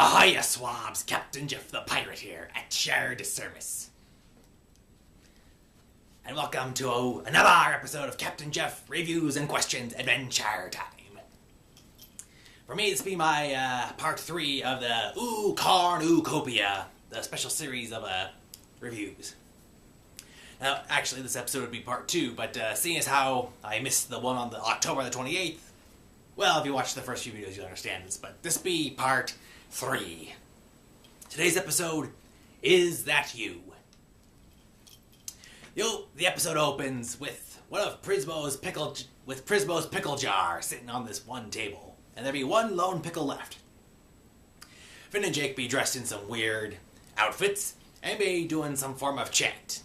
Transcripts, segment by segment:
Ahoy Ya Swabs, Captain Jeff the Pirate here, at your service. And welcome to another episode of Captain Jeff Reviews and Questions Adventure Time. For me, this will be my part 3 of the Cornucopia, the special series of reviews. Now, actually, this episode would be part 2, but seeing as how I missed the one on the October the 28th, well, if you watch the first few videos, you'll understand this, but this be part 3. Today's episode, Is That You? The episode opens with one of Prismo's pickle jar sitting on this one table, and there be one lone pickle left. Finn and Jake be dressed in some weird outfits, and be doing some form of chant,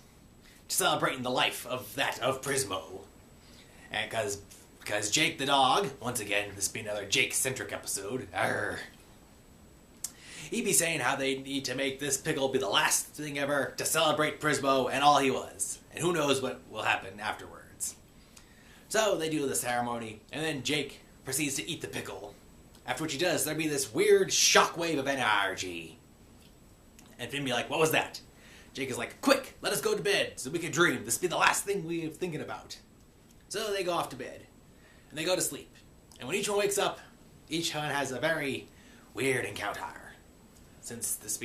celebrating the life of Prismo. And because Jake the dog, once again, this be another Jake-centric episode, he'd be saying how they need to make this pickle be the last thing ever to celebrate Prismo and all he was. And who knows what will happen afterwards. So they do the ceremony, and then Jake proceeds to eat the pickle. After which he does, there'd be this weird shockwave of energy. And Finn be like, what was that? Jake is like, quick, let us go to bed so we can dream. This be the last thing we're thinking about. So they go off to bed. And they go to sleep. And when each one wakes up, each one has a very weird encounter. Since this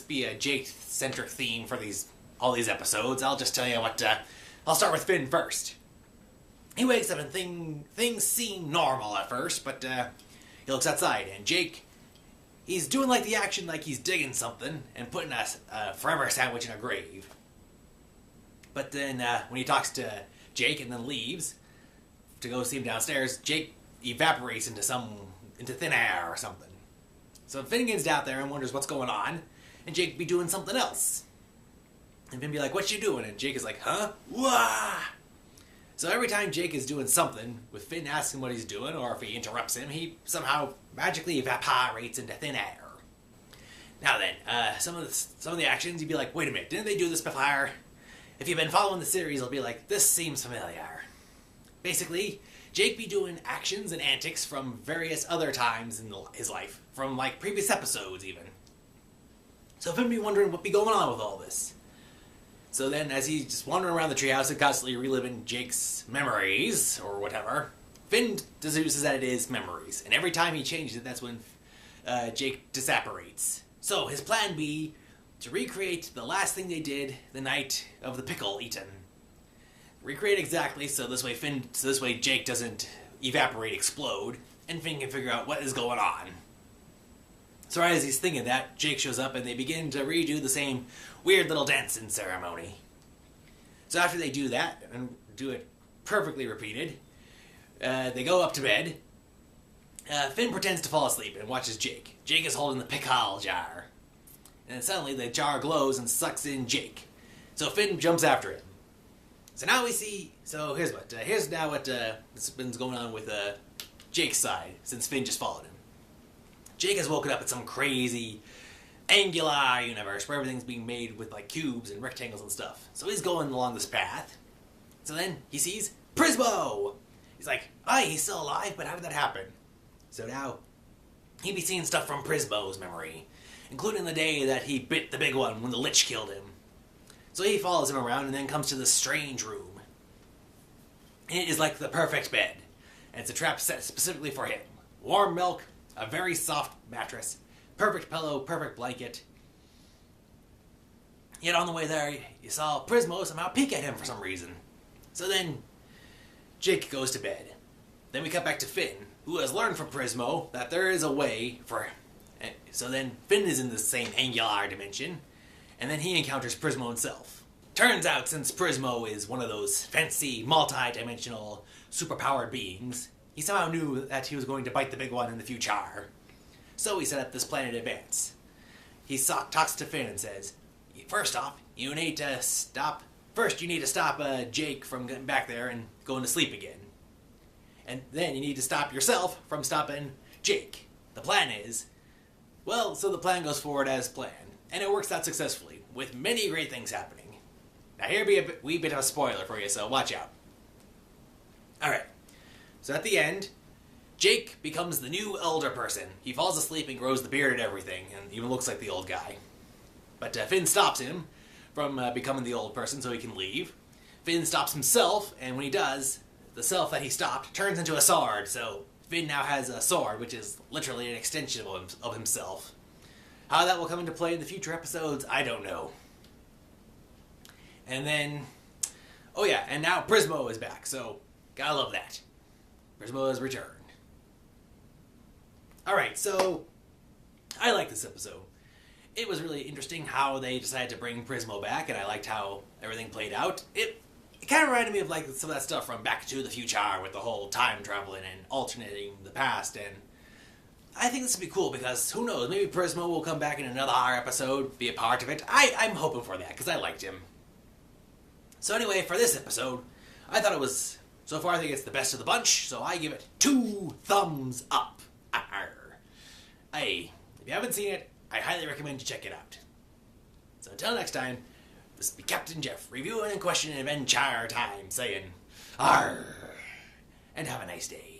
be a Jake-centric theme for all these episodes, I'll just tell you what. I'll start with Finn first. He wakes up and things seem normal at first, but he looks outside and Jake, he's doing like the action like he's digging something and putting a forever sandwich in a grave. But then when he talks to Jake and then leaves to go see him downstairs, Jake evaporates into thin air or something. So Finn gets out there and wonders what's going on, and Jake be doing something else. And Finn be like, what you doing? And Jake is like, huh? Wah! So every time Jake is doing something, with Finn asking what he's doing, or if he interrupts him, he somehow magically evaporates into thin air. Now then, some of the actions, you'd be like, wait a minute, didn't they do this before? If you've been following the series, you'll be like, this seems familiar. Basically, Jake be doing actions and antics from various other times in his life, from like previous episodes even. So Finn be wondering what be going on with all this. So then, as he's just wandering around the treehouse and constantly reliving Jake's memories, or whatever, Finn deduces that it is memories, and every time he changes it, that's when Jake disapparates. So his plan be to recreate the last thing they did the night of the pickle eaten. Recreate exactly, so this way Jake doesn't explode, and Finn can figure out what is going on. So right as he's thinking that, Jake shows up and they begin to redo the same weird little dancing ceremony. So after they do that, and do it perfectly repeated, they go up to bed. Finn pretends to fall asleep and watches Jake. Jake is holding the pickle jar. And then suddenly the jar glows and sucks in Jake. So Finn jumps after him. So now we see, here's now what's been going on with Jake's side, since Finn just followed him. Jake has woken up at some crazy angular universe where everything's being made with like cubes and rectangles and stuff. So he's going along this path. So then he sees Prismo! He's like, aye, he's still alive, but how did that happen? So now he be seeing stuff from Prismo's memory, including the day that he bit the big one when the lich killed him. So he follows him around and then comes to this strange room. And it is like the perfect bed. And it's a trap set specifically for him. Warm milk, a very soft mattress, perfect pillow, perfect blanket. Yet on the way there, you saw Prismo somehow peek at him for some reason. So then, Jake goes to bed. Then we cut back to Finn, who has learned from Prismo that there is a way for... So then, Finn is in the same angular dimension, and then he encounters Prismo himself. Turns out, since Prismo is one of those fancy, multi-dimensional, superpowered beings, he somehow knew that he was going to bite the big one in the future. So he set up this plan in advance. He talks to Finn and says, first off, you need to stop Jake from getting back there and going to sleep again. And then you need to stop yourself from stopping Jake. The plan is, so the plan goes forward as planned. And it works out successfully, with many great things happening. Now here be a wee bit of a spoiler for you, so watch out. Alright, so at the end, Jake becomes the new elder person. He falls asleep and grows the beard and everything, and even looks like the old guy. But Finn stops him from becoming the old person so he can leave. Finn stops himself, and when he does, the self that he stopped turns into a sword, so Finn now has a sword, which is literally an extension of himself. How that will come into play in the future episodes, I don't know. And then, oh yeah, and now Prismo is back, so gotta love that. Prismo has returned. Alright, so I like this episode. It was really interesting how they decided to bring Prismo back, and I liked how everything played out. It kind of reminded me of like some of that stuff from Back to the Future with the whole time traveling and alternating the past, and I think this would be cool because who knows, maybe Prismo will come back in another horror episode, be a part of it. I'm hoping for that because I liked him. So anyway, for this episode, I thought it was, so far I think it's the best of the bunch, so I give it 2 thumbs up. Hey, if you haven't seen it, I highly recommend you check it out. So until next time, this be Captain Jeff, reviewing and questioning Adventure Time, saying, Arr, and have a nice day.